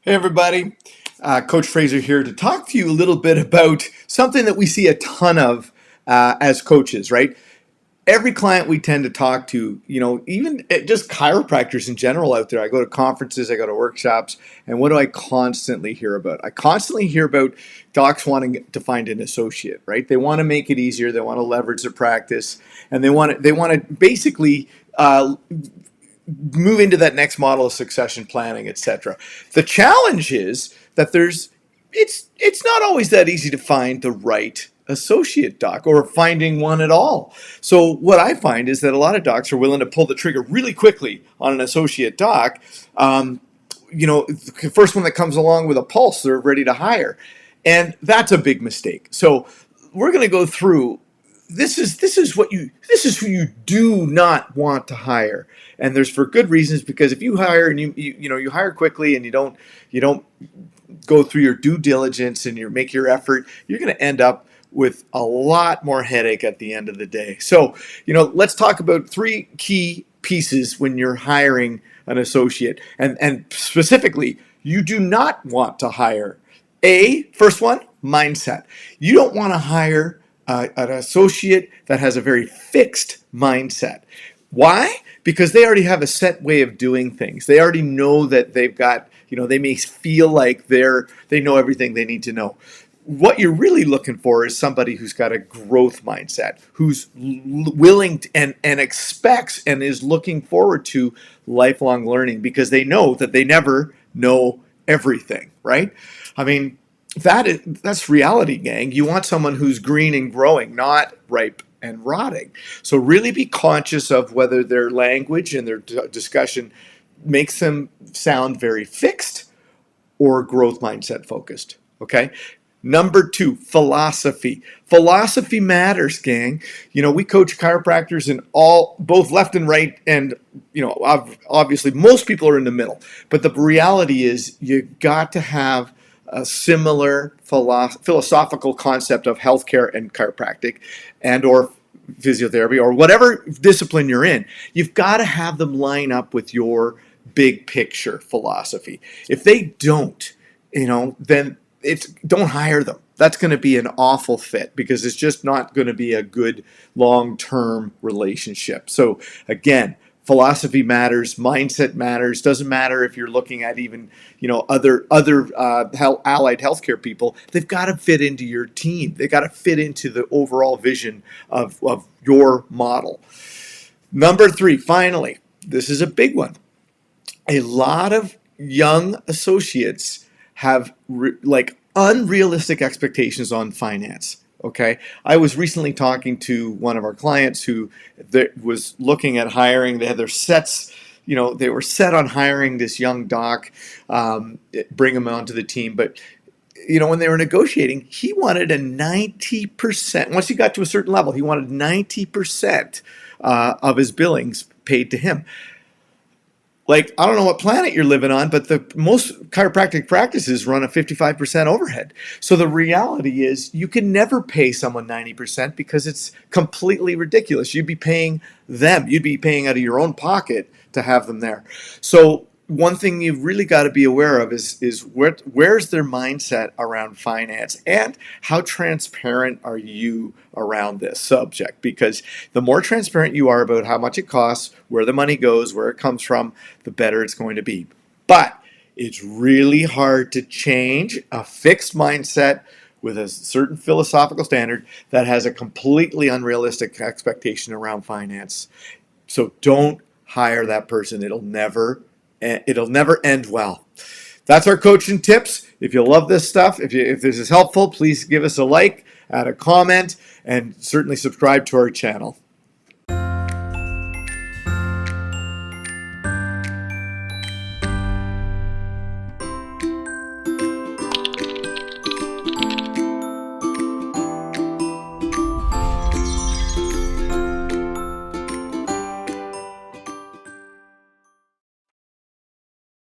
Hey everybody, Coach Frazer here to talk to you a little bit about something that we see a ton of as coaches, right? Every client we tend to talk to, even just chiropractors in general out there. I go to conferences, I go to workshops, and what do I constantly hear about? I constantly hear about docs wanting to find an associate, right? They want to make it easier, they want to leverage their practice, and they want to basically move into that next model of succession planning, etc. The challenge is that it's not always that easy to find the right associate doc or finding one at all. So what I find is that a lot of docs are willing to pull the trigger really quickly on an associate doc. The first one that comes along with a pulse, they're ready to hire. And that's a big mistake. So we're going to go through this is who you do not want to hire, and there's for good reasons, because if you hire and you hire quickly and you don't go through your due diligence and you make your effort, you're going to end up with a lot more headache at the end of the day. So let's talk about three key pieces when you're hiring an associate, and specifically, you do not want to hire first one, mindset. You don't want to hire an associate that has a very fixed mindset. Why? Because they already have a set way of doing things. They already know that they've got, they may feel like they know everything they need to know. What you're really looking for is somebody who's got a growth mindset, who's willing to, and expects and is looking forward to lifelong learning, because they know that they never know everything, right? I mean, that's reality, gang. You want someone who's green and growing, not ripe and rotting. So really be conscious of whether their language and their discussion makes them sound very fixed or growth mindset focused. Okay. Number two, philosophy. Philosophy matters, gang. We coach chiropractors in both left and right, and obviously most people are in the middle. But the reality is you got to have a similar philosophical concept of healthcare and chiropractic and or physiotherapy or whatever discipline you're in. You've got to have them line up with your big picture philosophy. If they don't, then don't hire them. That's going to be an awful fit, because it's just not going to be a good long-term relationship. So again, philosophy matters, mindset matters. Doesn't matter if you're looking at even other allied healthcare people. They've got to fit into your team. They've got to fit into the overall vision of your model. Number three, finally, this is a big one. A lot of young associates have unrealistic expectations on finance. Okay, I was recently talking to one of our clients who was looking at hiring. They had their sets, they were set on hiring this young doc, bring him onto the team. But when they were negotiating, he wanted a 90%. Once he got to a certain level, he wanted 90% of his billings paid to him. I don't know what planet you're living on, but the most chiropractic practices run a 55% overhead. So the reality is you can never pay someone 90%, because it's completely ridiculous. You'd be paying them. You'd be paying out of your own pocket to have them there. So one thing you've really got to be aware of is where's their mindset around finance, and how transparent are you around this subject? Because the more transparent you are about how much it costs, where the money goes, where it comes from, the better it's going to be. But it's really hard to change a fixed mindset with a certain philosophical standard that has a completely unrealistic expectation around finance. So don't hire that person. It'll never end well. That's our coaching tips. If you love this stuff, if this is helpful, please give us a like, add a comment, and certainly subscribe to our channel.